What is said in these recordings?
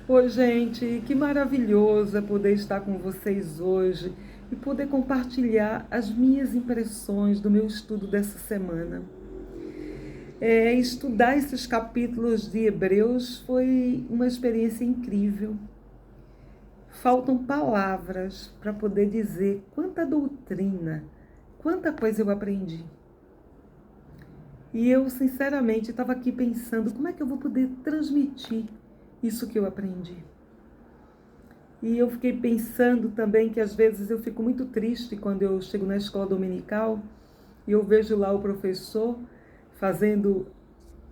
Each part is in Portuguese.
Oi, gente, que maravilhoso é poder estar com vocês hoje e poder compartilhar as minhas impressões do meu estudo dessa semana. Estudar esses capítulos de Hebreus foi uma experiência incrível. Faltam palavras para poder dizer quanta doutrina, quanta coisa eu aprendi. E eu, sinceramente, estava aqui pensando como é que eu vou poder transmitir isso que eu aprendi. E eu fiquei pensando também que às vezes eu fico muito triste quando eu chego na escola dominical e eu vejo lá o professor fazendo,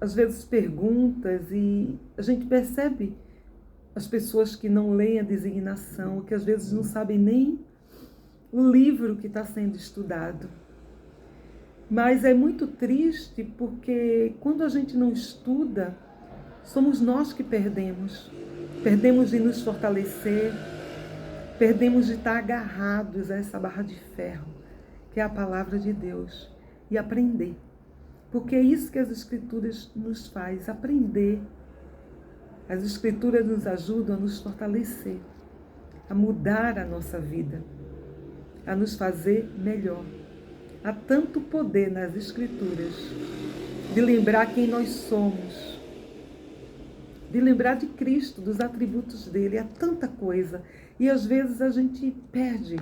às vezes, perguntas e a gente percebe as pessoas que não leem a designação, que às vezes não sabem nem o livro que está sendo estudado. Mas é muito triste porque quando a gente não estuda, somos nós que perdemos. Perdemos de nos fortalecer, perdemos de estar agarrados a essa barra de ferro, que é a palavra de Deus, e aprender. Porque é isso que as Escrituras nos faz, aprender. As Escrituras nos ajudam a nos fortalecer, a mudar a nossa vida, a nos fazer melhor. Há tanto poder nas Escrituras de lembrar quem nós somos, de lembrar de Cristo, dos atributos dele, há tanta coisa. E às vezes a gente perde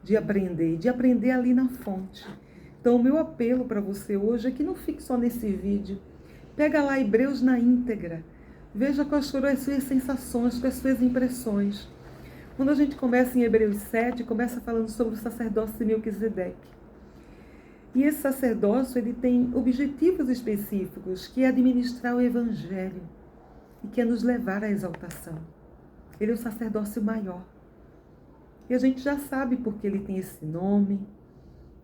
de aprender ali na fonte. Então o meu apelo para você hoje é que não fique só nesse vídeo. Pega lá Hebreus na íntegra. Veja quais foram as suas sensações, quais suas impressões. Quando a gente começa em Hebreus 7, começa falando sobre o sacerdócio de Melquisedeque. E esse sacerdócio ele tem objetivos específicos, que é administrar o evangelho e que é nos levar à exaltação. Ele é o sacerdócio maior. E a gente já sabe porque ele tem esse nome,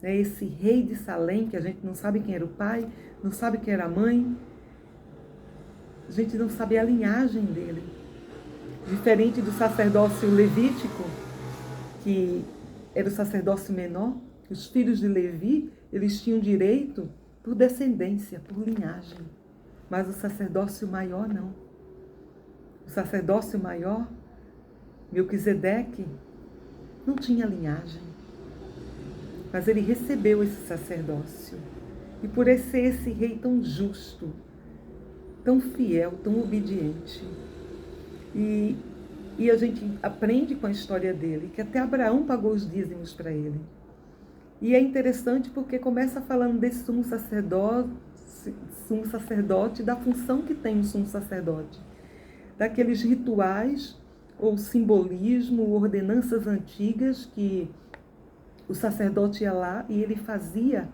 né? Esse rei de Salém, que a gente não sabe quem era o pai, não sabe quem era a mãe, a gente não sabe a linhagem dele. Diferente do sacerdócio levítico, que era o sacerdócio menor, os filhos de Levi, eles tinham direito por descendência, por linhagem. Mas o sacerdócio maior não. O sacerdócio maior, Melquisedeque, não tinha linhagem. Mas ele recebeu esse sacerdócio. E por ser esse rei tão justo, tão fiel, tão obediente. E a gente aprende com a história dele, que até Abraão pagou os dízimos para ele. E é interessante porque começa falando desse sumo sacerdote, da função que tem o sumo sacerdote. Daqueles rituais ou simbolismo, ordenanças antigas que o sacerdote ia lá e ele fazia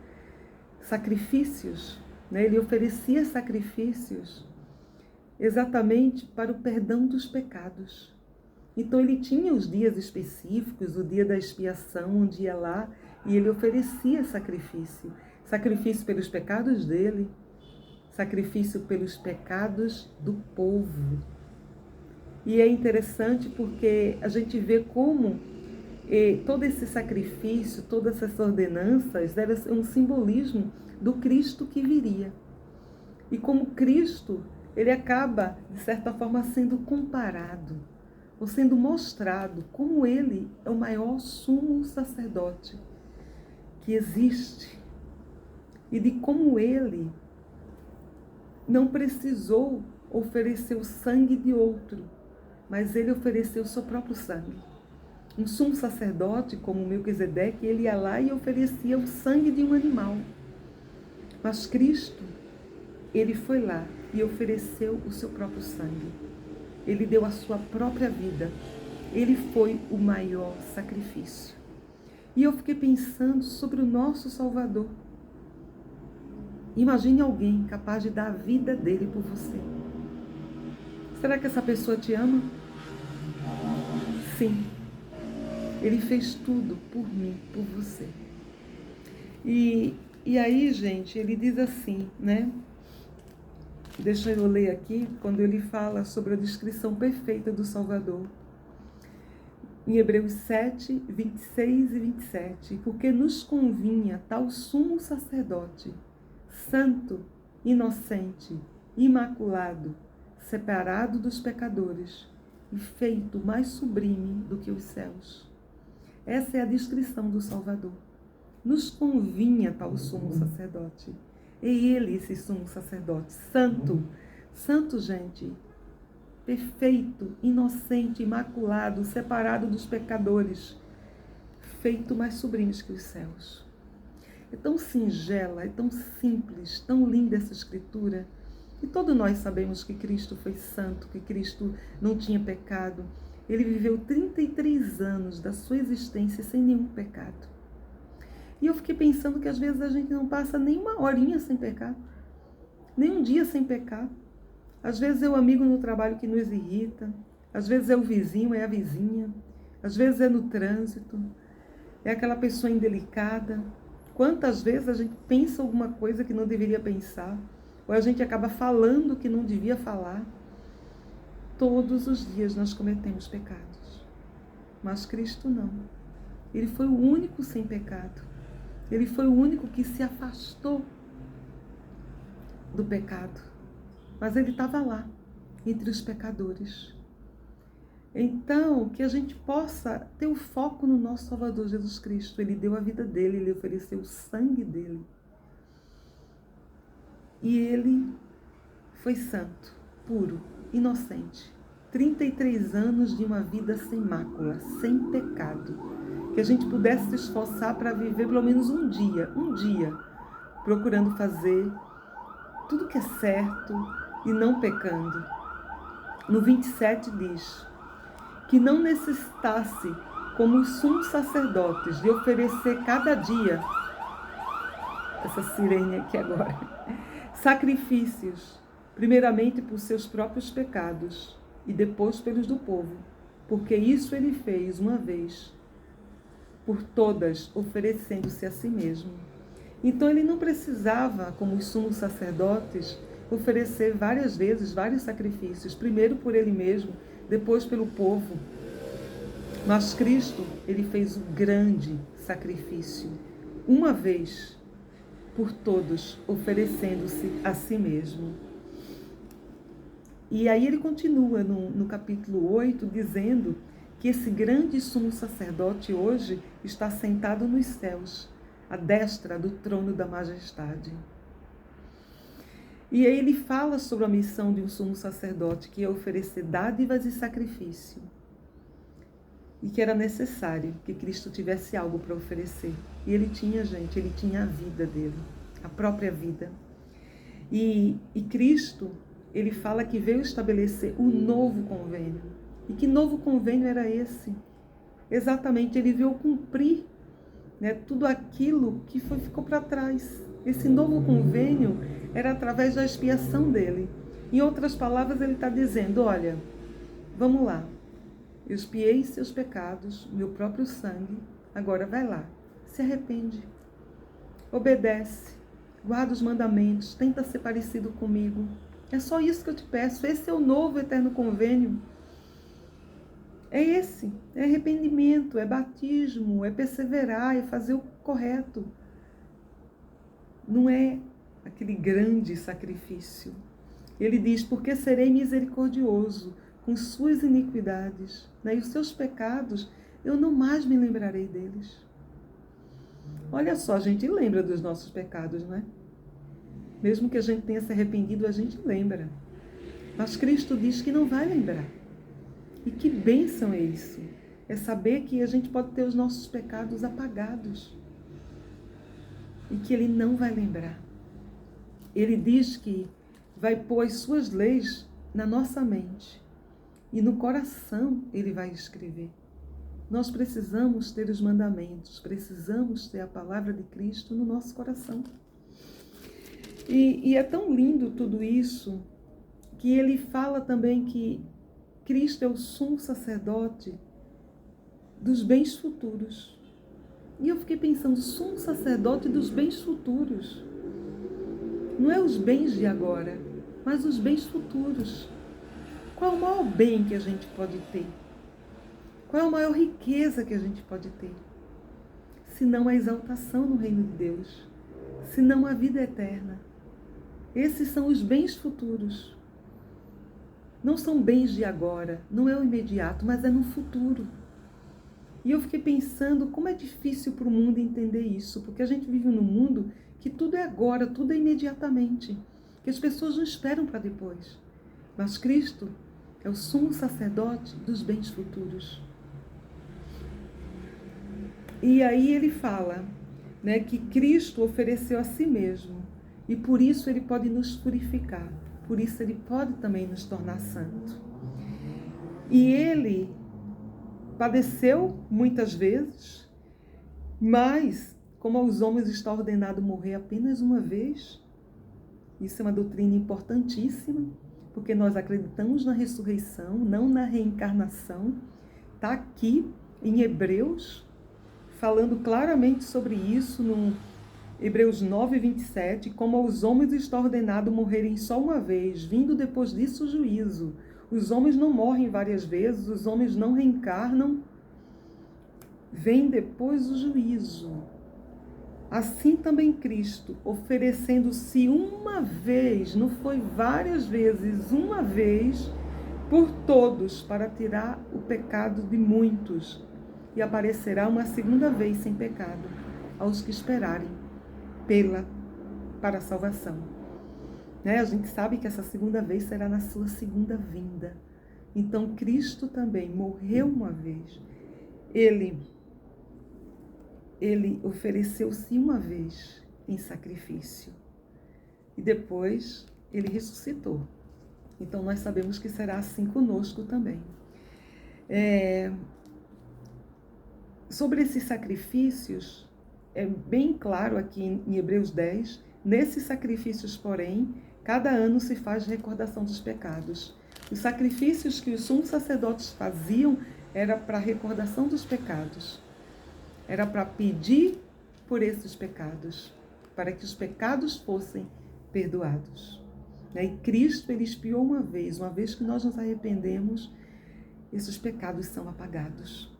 sacrifícios, né? Ele oferecia sacrifícios exatamente para o perdão dos pecados. Então ele tinha os dias específicos, o dia da expiação, onde ia lá e ele oferecia sacrifício. Sacrifício pelos pecados dele, sacrifício pelos pecados do povo. E é interessante porque a gente vê como todo esse sacrifício, todas essas ordenanças, era um simbolismo do Cristo que viria. E como Cristo, ele acaba, de certa forma, sendo comparado, ou sendo mostrado como ele é o maior sumo sacerdote que existe. E de como ele não precisou oferecer o sangue de outro, mas ele ofereceu o seu próprio sangue. Um sumo sacerdote, como Melquisedeque, ele ia lá e oferecia o sangue de um animal. Mas Cristo, ele foi lá e ofereceu o seu próprio sangue. Ele deu a sua própria vida. Ele foi o maior sacrifício. E eu fiquei pensando sobre o nosso Salvador. Imagine alguém capaz de dar a vida dele por você. Será que essa pessoa te ama? Sim. Ele fez tudo por mim, por você. E aí, gente, ele diz assim, né? Deixa eu ler aqui, quando ele fala sobre a descrição perfeita do Salvador. Em Hebreus 7, 26 e 27. Porque nos convinha tal sumo sacerdote, santo, inocente, imaculado, separado dos pecadores, e feito mais sublime do que os céus. Essa é a descrição do Salvador. Nos convinha tal sumo sacerdote. E ele, esse sumo sacerdote, santo, santo, gente, perfeito, inocente, imaculado, separado dos pecadores, feito mais sublimes que os céus. É tão singela, é tão simples, tão linda essa escritura. E todos nós sabemos que Cristo foi santo, que Cristo não tinha pecado. Ele viveu 33 anos da sua existência sem nenhum pecado. E eu fiquei pensando que às vezes a gente não passa nem uma horinha sem pecar, nem um dia sem pecar. Às vezes é o amigo no trabalho que nos irrita, às vezes é o vizinho, é a vizinha, às vezes é no trânsito, é aquela pessoa indelicada. Quantas vezes a gente pensa alguma coisa que não deveria pensar, ou a gente acaba falando o que não devia falar. Todos os dias nós cometemos pecados, mas Cristo não. Ele foi o único sem pecado. Ele foi o único que se afastou do pecado, mas ele estava lá, entre os pecadores. Então, que a gente possa ter o foco no nosso Salvador Jesus Cristo. Ele deu a vida dele, ele ofereceu o sangue dele. E ele foi santo, puro, inocente. 33 anos de uma vida sem mácula, sem pecado. Que a gente pudesse se esforçar para viver pelo menos um dia, procurando fazer tudo que é certo e não pecando. No 27 diz que não necessitasse, como os sumos sacerdotes, de oferecer cada dia, essa sirene aqui agora, sacrifícios, primeiramente por seus próprios pecados e depois pelos do povo, porque isso ele fez uma vez por todas, oferecendo-se a si mesmo. Então ele não precisava, como os sumos sacerdotes, oferecer várias vezes vários sacrifícios, primeiro por ele mesmo, depois pelo povo. Mas Cristo, ele fez o grande sacrifício, uma vez por todos, oferecendo-se a si mesmo. E aí ele continua no capítulo 8, dizendo que esse grande sumo sacerdote hoje está sentado nos céus, à destra do trono da majestade. E aí ele fala sobre a missão de um sumo sacerdote, que é oferecer dádivas e sacrifício. E que era necessário que Cristo tivesse algo para oferecer. E ele tinha, gente, ele tinha a vida dele, a própria vida. E Cristo, ele fala que veio estabelecer um novo convênio. E que novo convênio era esse? Exatamente, ele veio cumprir, né, tudo aquilo que ficou para trás. Esse novo convênio era através da expiação dele. Em outras palavras, ele está dizendo, olha, vamos lá, eu expiei seus pecados, meu próprio sangue, agora vai lá, se arrepende, obedece, guarda os mandamentos, tenta ser parecido comigo. É só isso que eu te peço, esse é o novo eterno convênio. É esse, é arrependimento, é batismo, é perseverar, é fazer o correto. Não é aquele grande sacrifício. Ele diz, porque serei misericordioso com suas iniquidades, né? E os seus pecados, eu não mais me lembrarei deles. Olha só, a gente lembra dos nossos pecados, não é? Mesmo que a gente tenha se arrependido, a gente lembra. Mas Cristo diz que não vai lembrar. E que bênção é isso? É saber que a gente pode ter os nossos pecados apagados. E que Ele não vai lembrar. Ele diz que vai pôr as suas leis na nossa mente. E no coração Ele vai escrever. Nós precisamos ter os mandamentos, precisamos ter a palavra de Cristo no nosso coração. E é tão lindo tudo isso, que ele fala também que Cristo é o sumo sacerdote dos bens futuros. E eu fiquei pensando, sumo sacerdote dos bens futuros. Não é os bens de agora, mas os bens futuros. Qual é o maior bem que a gente pode ter? Qual é a maior riqueza que a gente pode ter? Se não a exaltação no reino de Deus, se não a vida eterna. Esses são os bens futuros. não são bens de agora, não é o imediato, mas é no futuro. E eu fiquei pensando como é difícil para o mundo entender isso, porque a gente vive num mundo que tudo é agora, tudo é imediatamente, que as pessoas não esperam para depois. Mas Cristo é o sumo sacerdote dos bens futuros. E aí ele fala, né, que Cristo ofereceu a si mesmo, e por isso ele pode nos purificar, por isso ele pode também nos tornar santo. E ele padeceu muitas vezes, mas como aos homens está ordenado morrer apenas uma vez, isso é uma doutrina importantíssima, porque nós acreditamos na ressurreição, não na reencarnação. Está aqui em Hebreus, falando claramente sobre isso, no Hebreus 9, 27, como aos homens está ordenado morrerem só uma vez, vindo depois disso o juízo. Os homens não morrem várias vezes, os homens não reencarnam, vem depois o juízo. Assim também Cristo, oferecendo-se uma vez, não foi várias vezes, uma vez, por todos, para tirar o pecado de muitos, e aparecerá uma segunda vez sem pecado, aos que esperarem para a salvação. A gente sabe que essa segunda vez será na sua segunda vinda. Então Cristo também morreu uma vez. Ele ofereceu-se uma vez em sacrifício. E depois ele ressuscitou. Então nós sabemos que será assim conosco também. Sobre esses sacrifícios, é bem claro aqui em Hebreus 10, nesses sacrifícios, porém, cada ano se faz recordação dos pecados. Os sacrifícios que os sumos sacerdotes faziam era para recordação dos pecados. Era para pedir por esses pecados, para que os pecados fossem perdoados. E Cristo, ele expiou uma vez que nós nos arrependemos, esses pecados são apagados.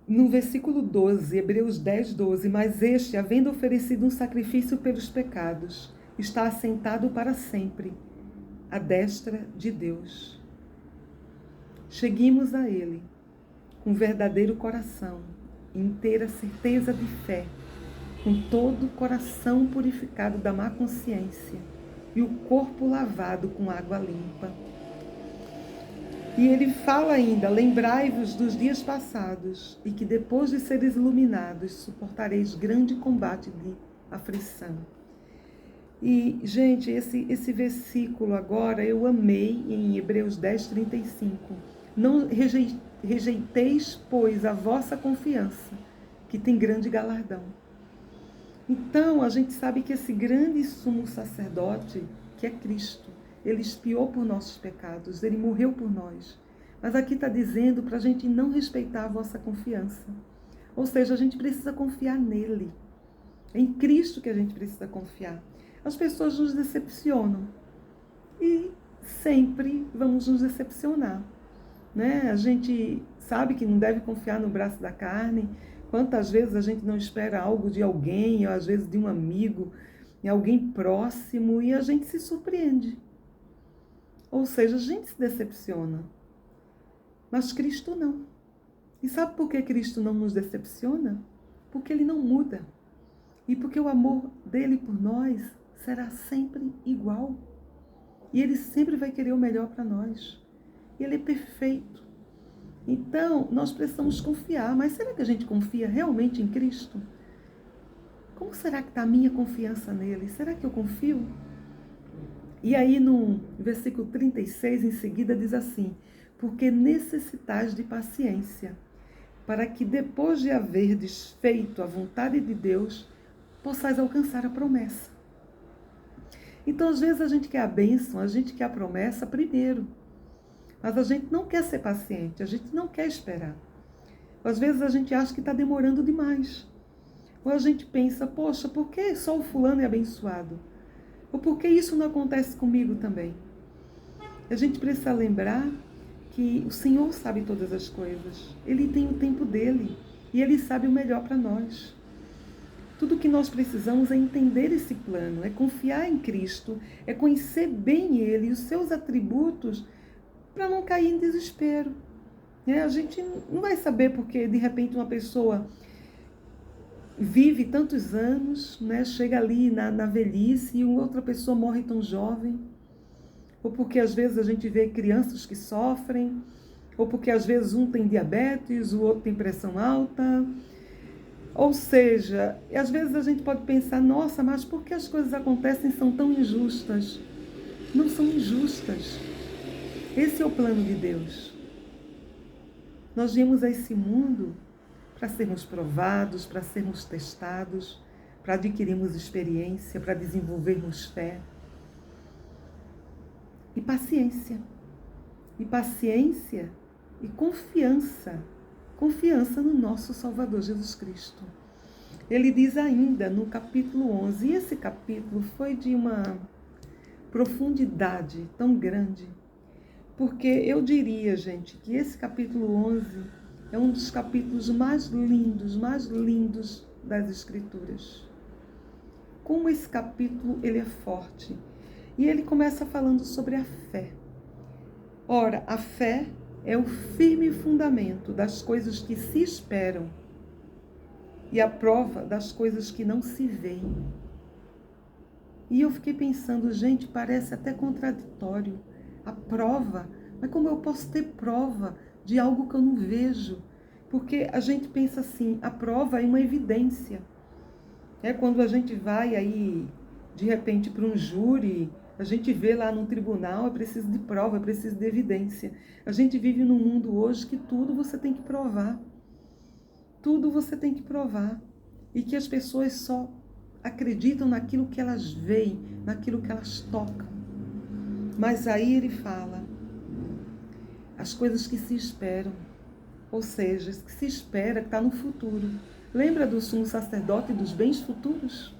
No versículo 12, Hebreus 10, 12, mas este, havendo oferecido um sacrifício pelos pecados, está assentado para sempre, à destra de Deus. Cheguemos a ele, com verdadeiro coração, inteira certeza de fé, com todo o coração purificado da má consciência e o corpo lavado com água limpa. E ele fala ainda, lembrai-vos dos dias passados, e que depois de seres iluminados, suportareis grande combate de aflição. E, gente, esse versículo agora eu amei em Hebreus 10, 35. Não rejeiteis, pois, a vossa confiança, que tem grande galardão. Então, a gente sabe que esse grande sumo sacerdote, que é Cristo, ele expiou por nossos pecados, ele morreu por nós. Mas aqui está dizendo para a gente não respeitar a vossa confiança. Ou seja, a gente precisa confiar nele. É em Cristo que a gente precisa confiar. As pessoas nos decepcionam. E sempre vamos nos decepcionar. A gente sabe que não deve confiar no braço da carne. Quantas vezes a gente não espera algo de alguém, ou às vezes de um amigo, de alguém próximo, e a gente se surpreende. Ou seja, a gente se decepciona. Mas Cristo não. E sabe por que Cristo não nos decepciona? Porque ele não muda. E porque o amor dele por nós será sempre igual. E ele sempre vai querer o melhor para nós. E ele é perfeito. Então, nós precisamos confiar. Mas será que a gente confia realmente em Cristo? Como será que está a minha confiança nele? Será que eu confio? E aí no versículo 36, em seguida, diz assim: porque necessitais de paciência, para que depois de haverdes feito a vontade de Deus, possais alcançar a promessa. Então, às vezes, a gente quer a bênção, a gente quer a promessa primeiro. Mas a gente não quer ser paciente, a gente não quer esperar. Às vezes, a gente acha que está demorando demais. Ou a gente pensa, poxa, por que só o fulano é abençoado? Ou por que isso não acontece comigo também? A gente precisa lembrar que o Senhor sabe todas as coisas. Ele tem o tempo dele. E ele sabe o melhor para nós. Tudo que nós precisamos é entender esse plano, é confiar em Cristo, é conhecer bem Ele e os seus atributos para não cair em desespero. A gente não vai saber porque, de repente, uma pessoa vive tantos anos, chega ali na velhice e outra pessoa morre tão jovem. Ou porque, às vezes, a gente vê crianças que sofrem, ou porque, às vezes, um tem diabetes, o outro tem pressão alta. Ou seja, às vezes a gente pode pensar, nossa, mas por que as coisas acontecem e são tão injustas? Não são injustas. Esse é o plano de Deus. Nós viemos a esse mundo para sermos provados, para sermos testados, para adquirirmos experiência, para desenvolvermos fé. E paciência. E paciência e confiança. Confiança no nosso Salvador Jesus Cristo. Ele diz ainda no capítulo 11, e esse capítulo foi de uma profundidade tão grande, porque eu diria, gente, que esse capítulo 11 é um dos capítulos mais lindos das Escrituras. Como esse capítulo ele é forte. E ele começa falando sobre a fé. Ora, a fé é o firme fundamento das coisas que se esperam e a prova das coisas que não se veem. E eu fiquei pensando, gente, parece até contraditório. A prova, mas como eu posso ter prova de algo que eu não vejo? Porque a gente pensa assim, a prova é uma evidência. Quando a gente vai aí, de repente, para um júri, a gente vê lá num tribunal, é preciso de prova, é preciso de evidência. A gente vive num mundo hoje que tudo você tem que provar. Tudo você tem que provar. E que as pessoas só acreditam naquilo que elas veem, naquilo que elas tocam. Mas aí ele fala, as coisas que se esperam, ou seja, que se espera, que está no futuro. Lembra do sumo sacerdote e dos bens futuros?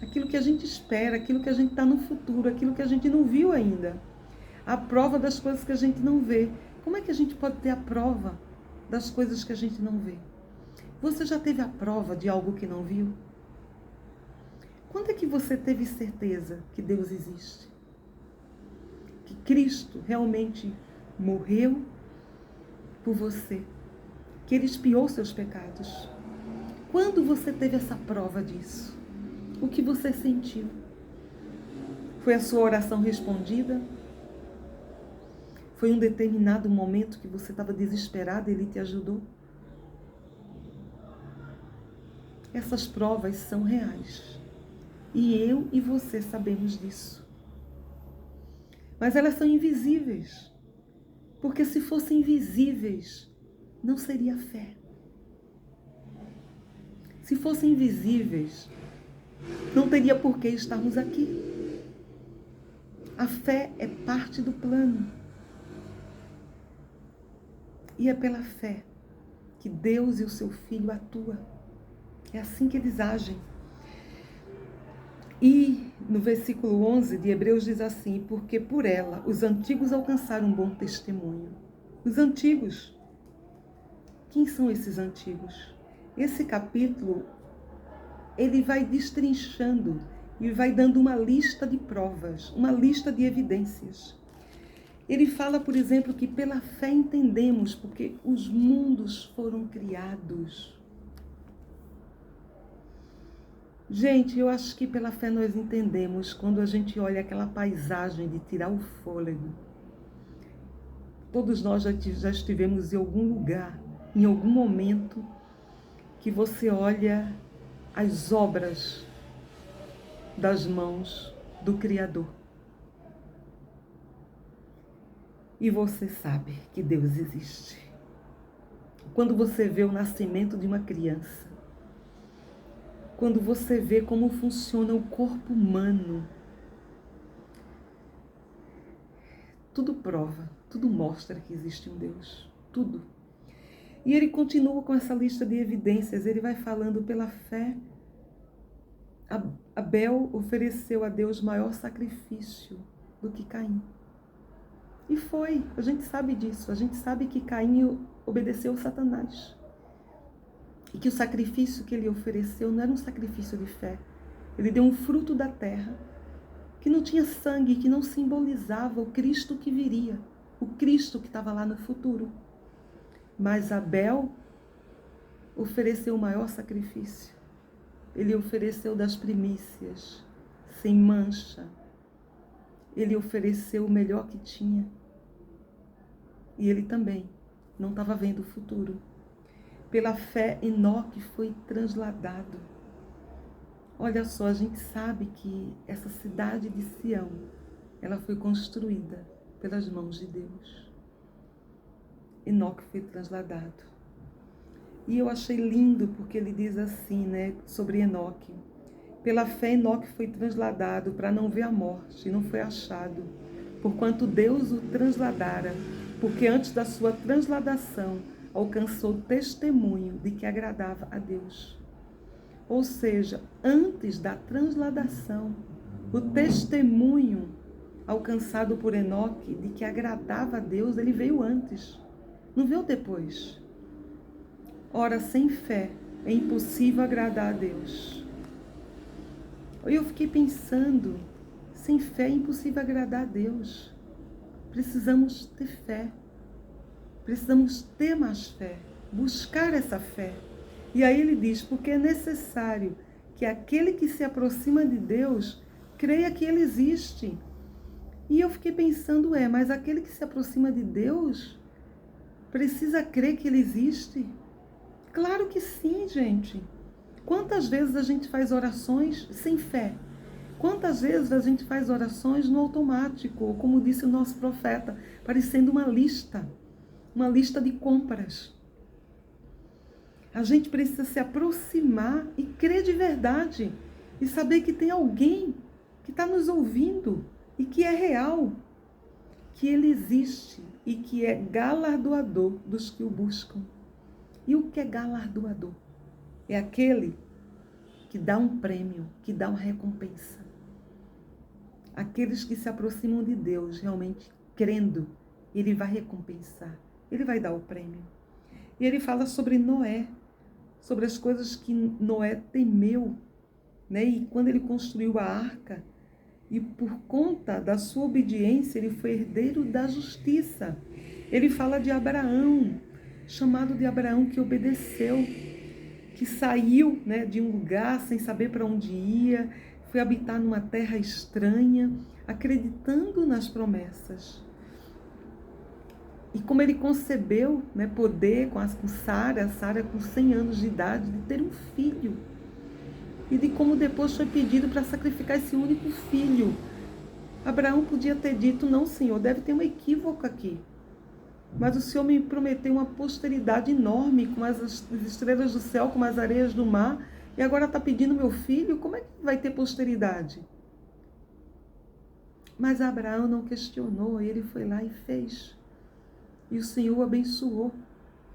Aquilo que a gente espera, aquilo que a gente está no futuro, aquilo que a gente não viu ainda. A prova das coisas que a gente não vê. Como é que a gente pode ter a prova das coisas que a gente não vê? Você já teve a prova de algo que não viu? Quando é que você teve certeza que Deus existe? Que Cristo realmente morreu por você? Que Ele expiou seus pecados? Quando você teve essa prova disso? O que você sentiu? Foi a sua oração respondida? Foi um determinado momento que você estava desesperado e Ele te ajudou? Essas provas são reais. E eu e você sabemos disso. Mas elas são invisíveis. Porque se fossem invisíveis, não seria fé. Se fossem invisíveis, não teria por que estarmos aqui. A fé é parte do plano. E é pela fé que Deus e o seu Filho atuam. É assim que eles agem. E no versículo 11 de Hebreus diz assim, porque por ela os antigos alcançaram um bom testemunho. Os antigos. Quem são esses antigos? Esse capítulo, ele vai destrinchando e vai dando uma lista de provas, uma lista de evidências. Ele fala, por exemplo, que pela fé entendemos porque os mundos foram criados. Gente, eu acho que pela fé nós entendemos quando a gente olha aquela paisagem de tirar o fôlego. Todos nós já estivemos em algum lugar, em algum momento, que você olha as obras das mãos do Criador. E você sabe que Deus existe. Quando você vê o nascimento de uma criança, quando você vê como funciona o corpo humano, tudo prova, tudo mostra que existe um Deus, tudo. E ele continua com essa lista de evidências, ele vai falando pela fé. Abel ofereceu a Deus maior sacrifício do que Caim. E foi, a gente sabe disso, a gente sabe que Caim obedeceu a Satanás. E que o sacrifício que ele ofereceu não era um sacrifício de fé. Ele deu um fruto da terra, que não tinha sangue, que não simbolizava o Cristo que viria, o Cristo que estava lá no futuro. Mas Abel ofereceu o maior sacrifício. Ele ofereceu das primícias, sem mancha. Ele ofereceu o melhor que tinha. E ele também não estava vendo o futuro. Pela fé, Enoque foi transladado. Olha só, a gente sabe que essa cidade de Sião, ela foi construída pelas mãos de Deus. Enoque foi transladado. E eu achei lindo porque ele diz assim, né, sobre Enoque. Pela fé, Enoque foi transladado para não ver a morte, e não foi achado, porquanto Deus o transladara, porque antes da sua transladação alcançou testemunho de que agradava a Deus. Ou seja, antes da transladação, o testemunho alcançado por Enoque de que agradava a Deus, ele veio antes, não veio depois. Ora, sem fé é impossível agradar a Deus. Eu fiquei pensando, sem fé é impossível agradar a Deus. Precisamos ter fé. Precisamos ter mais fé, buscar essa fé. E aí ele diz, porque é necessário que aquele que se aproxima de Deus creia que ele existe. E eu fiquei pensando, mas aquele que se aproxima de Deus precisa crer que ele existe? Claro que sim, gente. Quantas vezes a gente faz orações sem fé? Quantas vezes a gente faz orações no automático, ou como disse o nosso profeta, parecendo uma lista de compras. A gente precisa se aproximar e crer de verdade, e saber que tem alguém que está nos ouvindo, e que é real, que ele existe, e que é galardoador dos que o buscam. E o que é galardoador? É aquele que dá um prêmio, que dá uma recompensa. Aqueles que se aproximam de Deus, realmente crendo, ele vai recompensar, ele vai dar o prêmio. E ele fala sobre Noé, sobre as coisas que Noé temeu, né? E quando ele construiu a arca, e por conta da sua obediência, ele foi herdeiro da justiça. Ele fala de Abraão, chamado de Abraão que obedeceu, que saiu, né, de um lugar sem saber para onde ia, foi habitar numa terra estranha, acreditando nas promessas. E como ele concebeu, né, poder com Sara com 100 anos de idade, de ter um filho. E de como depois foi pedido para sacrificar esse único filho. Abraão podia ter dito, não, Senhor, deve ter um equívoco aqui. Mas o Senhor me prometeu uma posteridade enorme, com as estrelas do céu, com as areias do mar, e agora está pedindo meu filho, como é que vai ter posteridade? Mas Abraão não questionou, ele foi lá e fez. E o Senhor o abençoou.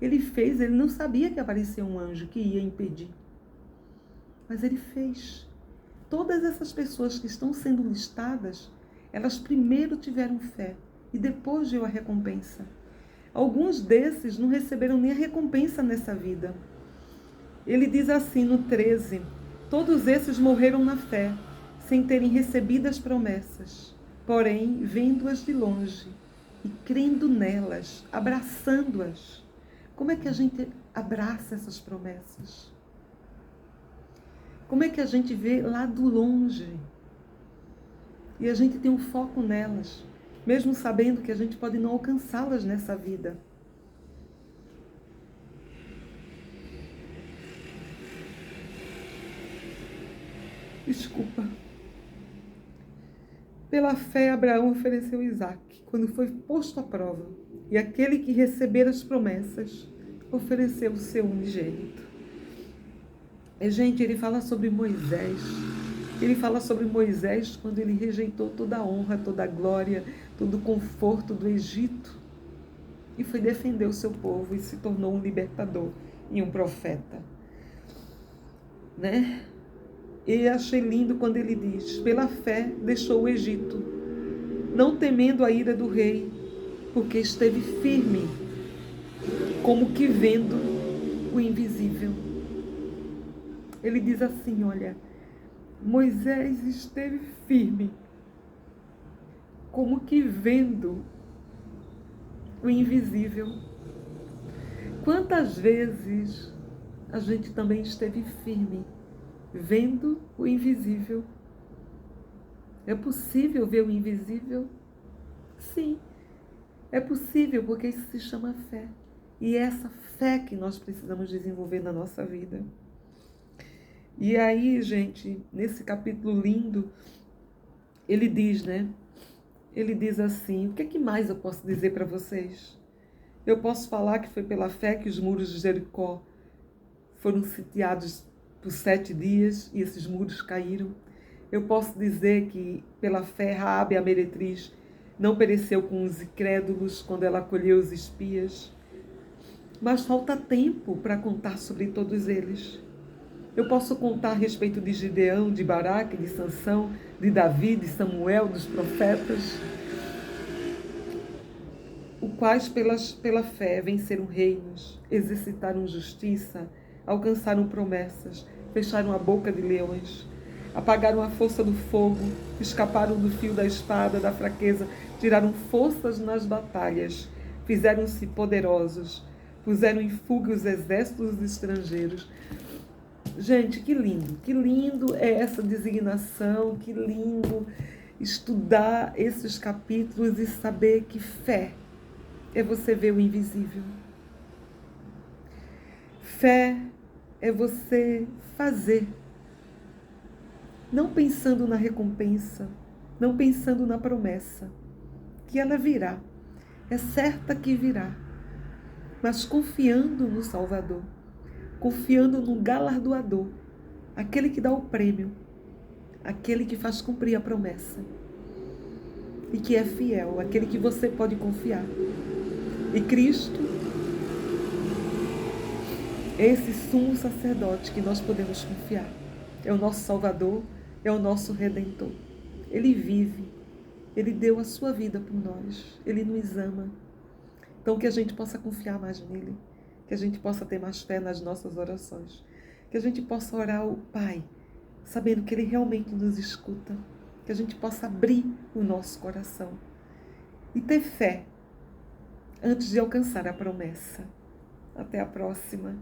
Ele fez, ele não sabia que apareceu um anjo que ia impedir. Mas ele fez. Todas essas pessoas que estão sendo listadas, elas primeiro tiveram fé e depois veio a recompensa. Alguns desses não receberam nem a recompensa nessa vida. Ele diz assim no 13, todos esses morreram na fé, sem terem recebido as promessas, porém, vendo-as de longe e crendo nelas, abraçando-as. Como é que a gente abraça essas promessas? Como é que a gente vê lá do longe? E a gente tem um foco nelas, mesmo sabendo que a gente pode não alcançá-las nessa vida. Desculpa. Pela fé, Abraão ofereceu Isaque, quando foi posto à prova. E aquele que recebera as promessas, ofereceu o seu unigênito. E, gente, ele fala sobre Moisés. Ele fala sobre Moisés quando ele rejeitou toda a honra, toda a glória, todo o conforto do Egito. E foi defender o seu povo e se tornou um libertador e um profeta. Né? E achei lindo quando ele diz, pela fé deixou o Egito, não temendo a ira do rei, porque esteve firme, como que vendo o invisível. Ele diz assim, olha, Moisés esteve firme, como que vendo o invisível. Quantas vezes a gente também esteve firme, vendo o invisível? É possível ver o invisível? Sim, é possível, porque isso se chama fé. E é essa fé que nós precisamos desenvolver na nossa vida. E aí, gente, nesse capítulo lindo, ele diz, né? Ele diz assim, o que é que mais eu posso dizer para vocês? Eu posso falar que foi pela fé que os muros de Jericó foram sitiados por 7 dias e esses muros caíram. Eu posso dizer que pela fé Raabe, a meretriz, não pereceu com os incrédulos quando ela acolheu os espias. Mas falta tempo para contar sobre todos eles. Eu posso contar a respeito de Gideão, de Baraque, de Sansão, de Davi, de Samuel, dos profetas, os quais pela fé venceram reinos, exercitaram justiça, alcançaram promessas, fecharam a boca de leões, apagaram a força do fogo, escaparam do fio da espada, da fraqueza, tiraram forças nas batalhas, fizeram-se poderosos, puseram em fuga os exércitos estrangeiros. Gente, que lindo é essa designação, que lindo estudar esses capítulos e saber que fé é você ver o invisível. Fé é você fazer, não pensando na recompensa, não pensando na promessa, que ela virá, é certa que virá, mas confiando no Salvador, confiando no galardoador, aquele que dá o prêmio, aquele que faz cumprir a promessa e que é fiel, aquele que você pode confiar. E Cristo é esse sumo sacerdote que nós podemos confiar. É o nosso Salvador, é o nosso Redentor. Ele vive, Ele deu a sua vida por nós, Ele nos ama. Então que a gente possa confiar mais nele, que a gente possa ter mais fé nas nossas orações, que a gente possa orar ao Pai, sabendo que Ele realmente nos escuta, que a gente possa abrir o nosso coração e ter fé antes de alcançar a promessa. Até a próxima.